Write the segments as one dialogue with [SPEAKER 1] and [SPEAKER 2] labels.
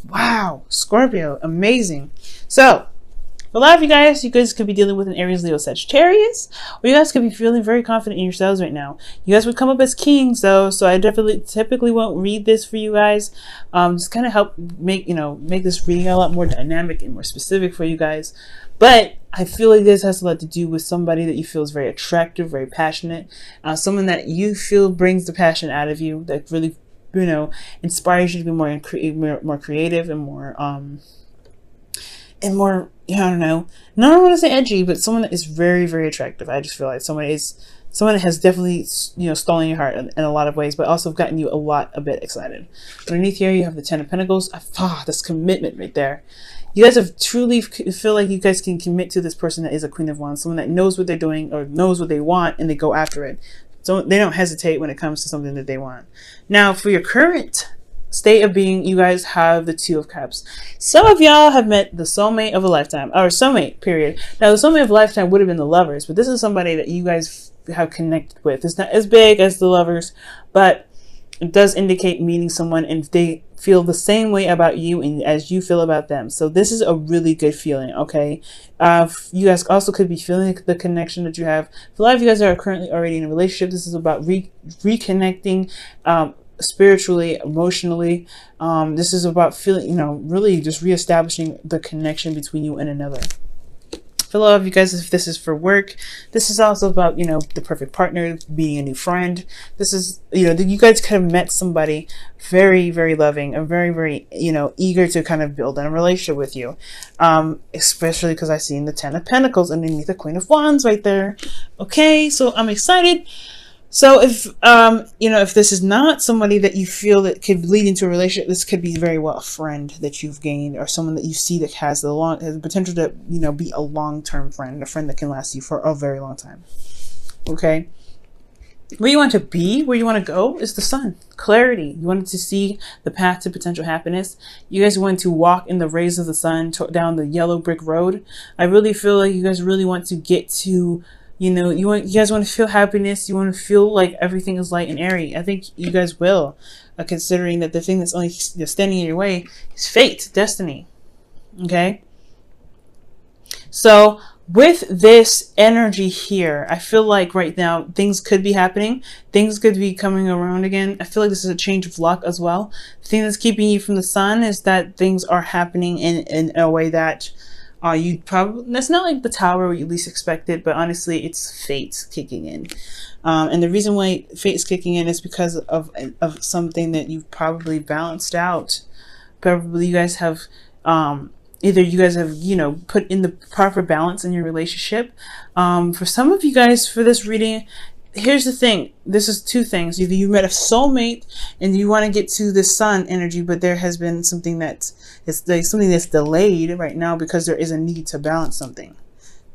[SPEAKER 1] Wow, Scorpio, amazing. So for a lot of you guys could be dealing with an Aries, Leo, Sagittarius, or you guys could be feeling very confident in yourselves right now. You guys would come up as kings though, so I typically won't read this for you guys. Just kind of help make this reading a lot more dynamic and more specific for you guys. But I feel like this has a lot to do with somebody that you feel is very attractive, very passionate, someone that you feel brings the passion out of you, that really, inspires you to be more creative and more, I don't know, not want to say edgy, but someone that is very, very attractive. I just feel like someone that has definitely, stolen your heart in a lot of ways, but also gotten you a bit excited. Underneath here, you have the Ten of Pentacles. This commitment right there. You guys have truly feel like you guys can commit to this person that is a Queen of Wands, someone that knows what they're doing or knows what they want, and they go after it. So they don't hesitate when it comes to something that they want. Now, for your current state of being, you guys have the Two of Cups. Some of y'all have met the soulmate of a lifetime, or soulmate, period. Now, the soulmate of a lifetime would have been the Lovers, but this is somebody that you guys have connected with. It's not as big as the Lovers, but it does indicate meeting someone and they feel the same way about you and as you feel about them. So this is a really good feeling, okay? You guys also could be feeling the connection that you have. For a lot of you guys that are currently already in a relationship, this is about reconnecting, spiritually, emotionally. This is about feeling, really just reestablishing the connection between you and another. For a lot of you guys, if this is for work, this is also about, the perfect partner, being a new friend. This is, you guys kind of met somebody very, very loving and very, very, eager to kind of build a relationship with you. Especially because I seen the Ten of Pentacles underneath the Queen of Wands right there. Okay, so I'm excited. So if this is not somebody that you feel that could lead into a relationship, this could be very well a friend that you've gained, or someone that you see that has the potential to, be a long-term friend, a friend that can last you for a very long time. Okay. Where you want to be, where you want to go is the sun. Clarity. You wanted to see the path to potential happiness. You guys want to walk in the rays of the sun down the yellow brick road. I really feel like you guys really want to get to, you guys want to feel happiness. You want to feel like everything is light and airy. I think you guys will, considering that the thing that's only standing in your way is fate, destiny. Okay. So with this energy here, I feel like right now things could be happening. Things could be coming around again. I feel like this is a change of luck as well. The thing that's keeping you from the sun is that things are happening in a way that you probably, that's not like the Tower where you least expect it, but honestly it's fate kicking in. And the reason why fate is kicking in is because of something that you've probably balanced out. Probably you guys have either you guys have put in the proper balance in your relationship. For some of you guys, for this reading, here's the thing. This is two things. Either you met a soulmate and you want to get to the sun energy, but there has been something that's delayed right now because there is a need to balance something.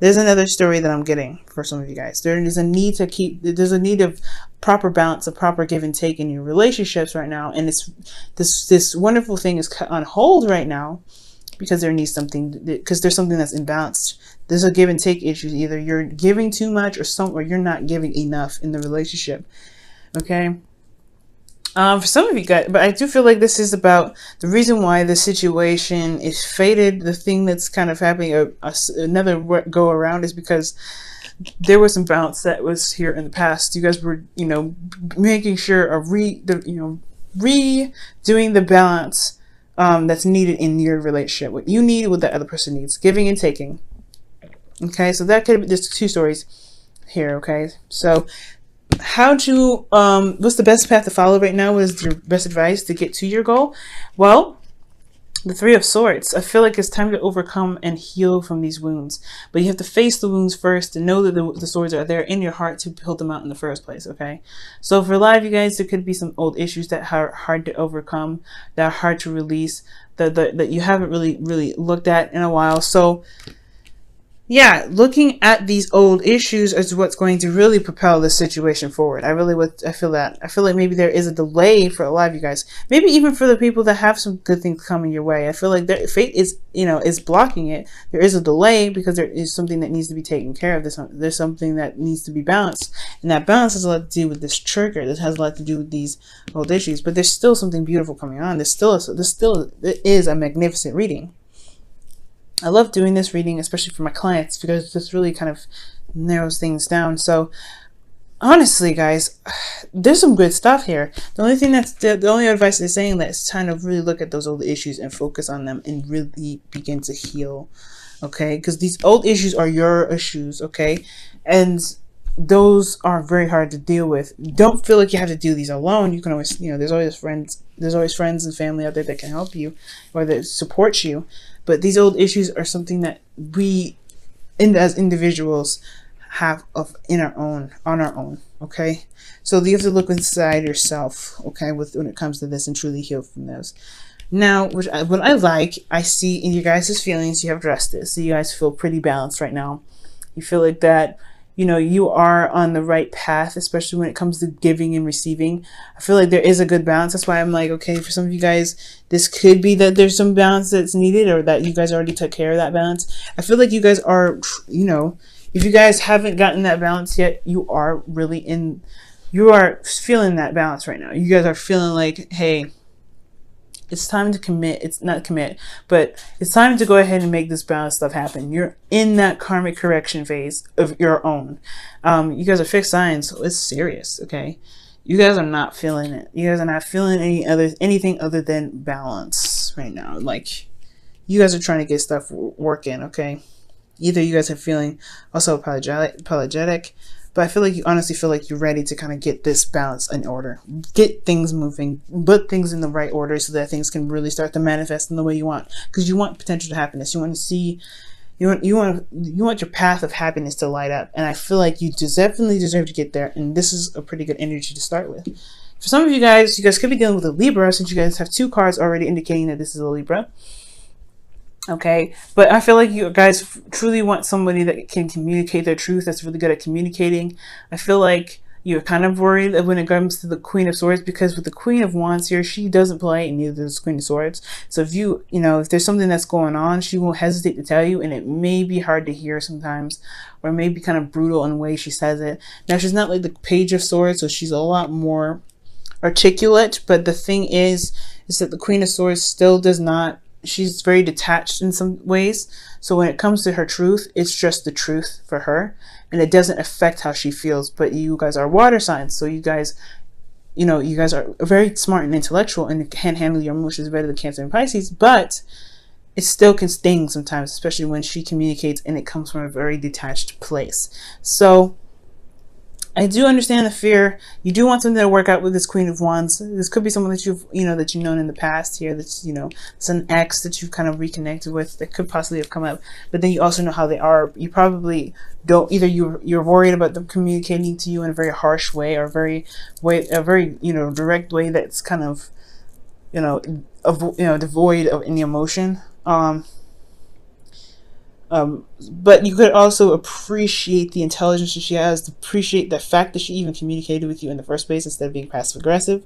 [SPEAKER 1] There's another story that I'm getting for some of you guys. There's a need of proper balance, a proper give and take in your relationships right now. And this wonderful thing is on hold right now because there's something that's imbalanced. There's a give and take issue. Either you're giving too much or you're not giving enough in the relationship. Okay. For some of you guys, but I do feel like this is about the reason why the situation is fated. The thing that's kind of happening, another go around, is because there was some balance that was here in the past. You guys were, making sure of redoing the balance that's needed in your relationship. What you need, what the other person needs, giving and taking. Okay, so that could be just two stories here. Okay, so what's the best path to follow right now? What is your best advice to get to your goal? Well, the Three of Swords. I feel like it's time to overcome and heal from these wounds, but you have to face the wounds first and know that the swords are there in your heart to pull them out in the first place. Okay, so for a lot of you guys, there could be some old issues that are hard to overcome, that are hard to release, that you haven't really looked at in a while. So yeah, looking at these old issues is what's going to really propel this situation forward. I feel that. I feel like maybe there is a delay for a lot of you guys. Maybe even for the people that have some good things coming your way. I feel like their fate is, is blocking it. There is a delay because there is something that needs to be taken care of. There's something that needs to be balanced. And that balance has a lot to do with this trigger. This has a lot to do with these old issues. But there's still something beautiful coming on. It is a magnificent reading. I love doing this reading, especially for my clients, because this really kind of narrows things down. So honestly, guys, there's some good stuff here. The only thing the only advice they're saying that is kind of really look at those old issues and focus on them and really begin to heal. Okay, because these old issues are your issues. Okay, and those are very hard to deal with. Don't feel like you have to do these alone. You can always, there's always friends and family out there that can help you or that support you. But these old issues are something that we, as individuals, have on our own. Okay, so you have to look inside yourself. Okay, when it comes to this, and truly heal from those. Now, what I see in you guys' feelings, you have addressed this. So you guys feel pretty balanced right now. You feel like that. You are on the right path, especially when it comes to giving and receiving. I feel like there is a good balance. That's why I'm like, okay, for some of you guys, this could be that there's some balance that's needed, or that you guys already took care of that balance. I feel like you guys are, if you guys haven't gotten that balance yet, you are feeling that balance right now. You guys are feeling like, hey, it's time to commit. It's not commit, but it's time to go ahead and make this balance stuff happen. You're in that karmic correction phase of your own. You guys are fixed signs, so it's serious, okay? You guys are not feeling it. You guys are not feeling anything other than balance right now. Like, you guys are trying to get stuff working, okay? Either you guys are feeling also apologetic, but I feel like you honestly feel like you're ready to kind of get this balance in order, get things moving, put things in the right order so that things can really start to manifest in the way you want. Because you want potential to happiness. You want to see, you want your path of happiness to light up. And I feel like you definitely deserve to get there. And this is a pretty good energy to start with. For some of you guys could be dealing with a Libra, since you guys have 2 cards already indicating that this is a Libra. Okay, but I feel like you guys truly want somebody that can communicate their truth, that's really good at communicating. I feel like you're kind of worried when it comes to the Queen of Swords, because with the Queen of Wands here, she doesn't play, and neither does the Queen of Swords. So if if there's something that's going on, she won't hesitate to tell you, and it may be hard to hear sometimes, or it may be kind of brutal in the way she says it. Now, she's not like the Page of Swords, so she's a lot more articulate, but the thing is that the Queen of Swords still does not, she's very detached in some ways. So when it comes to her truth, it's just the truth for her, and it doesn't affect how she feels. But you guys are water signs, so you guys are very smart and intellectual and can handle your emotions better than Cancer and Pisces, but it still can sting sometimes, especially when she communicates and it comes from a very detached place. So I do understand the fear. You do want something to work out with this Queen of Wands. This could be someone that you've known in the past here. That's it's an ex that you've kind of reconnected with that could possibly have come up. But then you also know how they are. You probably don't, either you're worried about them communicating to you in a very harsh way, or a very direct way that's kind of devoid of any emotion. But you could also appreciate the intelligence that she has, appreciate the fact that she even communicated with you in the first place instead of being passive aggressive.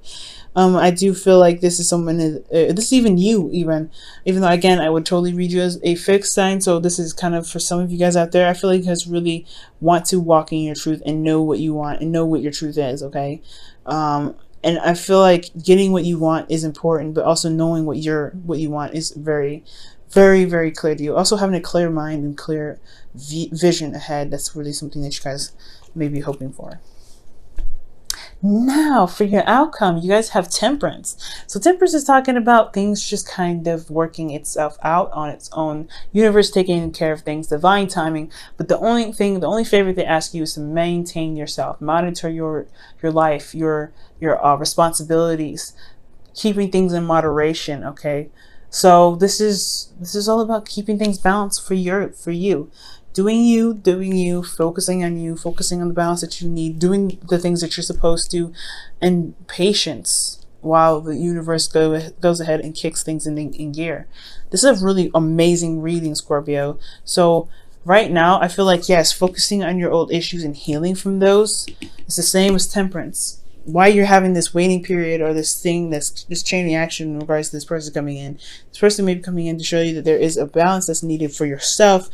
[SPEAKER 1] I do feel like this is someone, this is even you, even though, again, I would totally read you as a fixed sign. So this is kind of for some of you guys out there. I feel like you guys really want to walk in your truth and know what you want and know what your truth is, okay? And I feel like getting what you want is important, but also knowing what you want is very, very, very clear to you. Also having a clear mind and clear vision ahead, that's really something that you guys may be hoping for. Now, for your outcome, you guys have Temperance. So Temperance is talking about things just kind of working itself out on its own. Universe taking care of things, divine timing. But the only favor they ask you is to maintain yourself, monitor your life, your responsibilities, keeping things in moderation, okay? So this is all about keeping things balanced for you. Doing you, focusing on the balance that you need, doing the things that you're supposed to, and patience while the universe goes ahead and kicks things in gear. This is a really amazing reading, Scorpio. So right now, I feel like, yes, focusing on your old issues and healing from those is the same as temperance. Why you're having this waiting period or this thing, this chain reaction in regards to this person coming in. This person may be coming in to show you that there is a balance that's needed for yourself,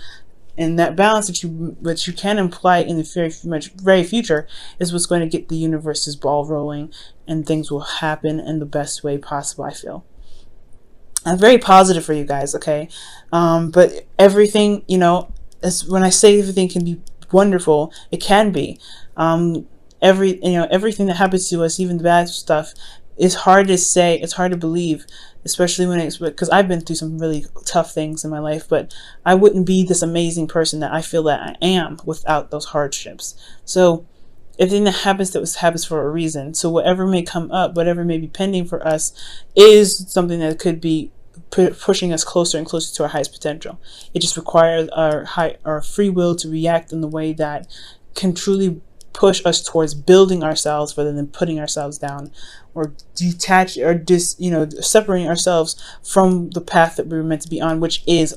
[SPEAKER 1] and that balance that you can imply in the very future is what's going to get the universe's ball rolling, and things will happen in the best way possible. I feel I'm very positive for you guys, okay? But everything, when I say everything can be wonderful, it can be. Everything that happens to us, even the bad stuff, is hard to say. It's hard to believe, especially because I've been through some really tough things in my life. But I wouldn't be this amazing person that I feel that I am without those hardships. So everything that happens for a reason. So whatever may come up, whatever may be pending for us, is something that could be pushing us closer and closer to our highest potential. It just requires our free will to react in the way that can truly push us towards building ourselves rather than putting ourselves down, or detach or separating ourselves from the path that we were meant to be on, which is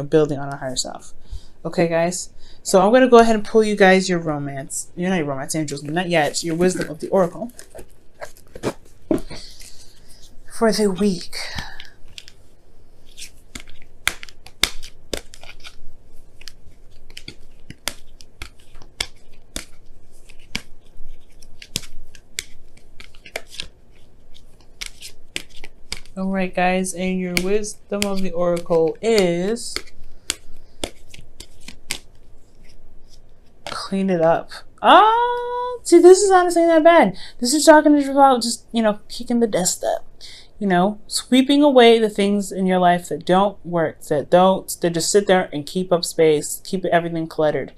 [SPEAKER 1] building on our higher self. Okay, guys. So I'm going to go ahead and pull you guys your romance. You're not your romance angels, not yet. It's your wisdom of the oracle for the week. Alright, guys, and your wisdom of the oracle is clean it up. See, this is honestly not bad. This is talking about just, kicking the dust up. Sweeping away the things in your life that don't work, that just sit there and keep up space, keep everything cluttered.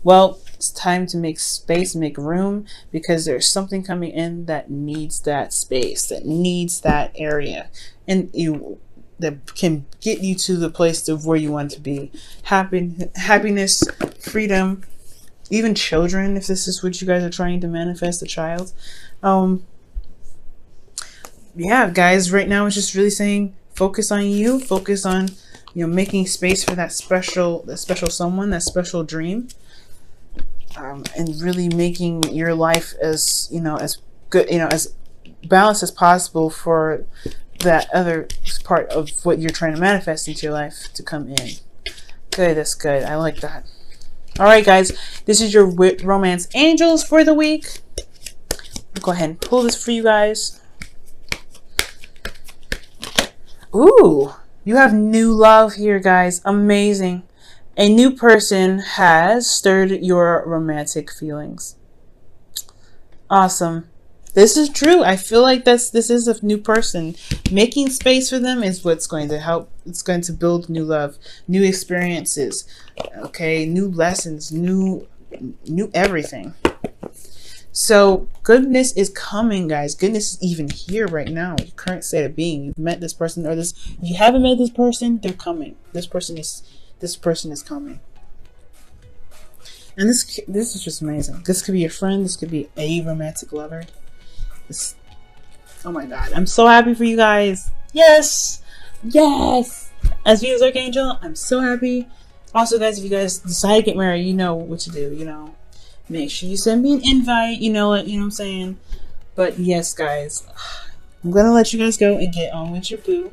[SPEAKER 1] Well, it's time to make space, make room, because there's something coming in that needs that space, that needs that area, and that can get you to the place of where you want to be. Happiness, freedom, even children, if this is what you guys are trying to manifest, a child. Yeah, guys, right now it's just really saying focus on you, focus on making space for that special someone, that special dream, and really making your life as as good, as balanced as possible for that other part of what you're trying to manifest into your life to come in. Good, that's good. I like that. All right, guys, this is your romance angels for the week. I'll go ahead and pull this for you guys. Ooh, you have new love here, guys. Amazing. A new person has stirred your romantic feelings. Awesome. This is true. I feel like this is a new person. Making space for them is what's going to help. It's going to build new love, new experiences, okay, new lessons, new everything. So goodness is coming, guys. Goodness is even here right now. Your current state of being. You've met this person, or if you haven't met this person, they're coming. This person is coming. And this is just amazing. This could be your friend. This could be a romantic lover. Oh my God, I'm so happy for you guys. Yes, yes. As Venus Archangel, I'm so happy. Also, guys, if you guys decide to get married, you know what to do. Make sure you send me an invite. You know what I'm saying. But yes, guys, I'm gonna let you guys go and get on with your boo.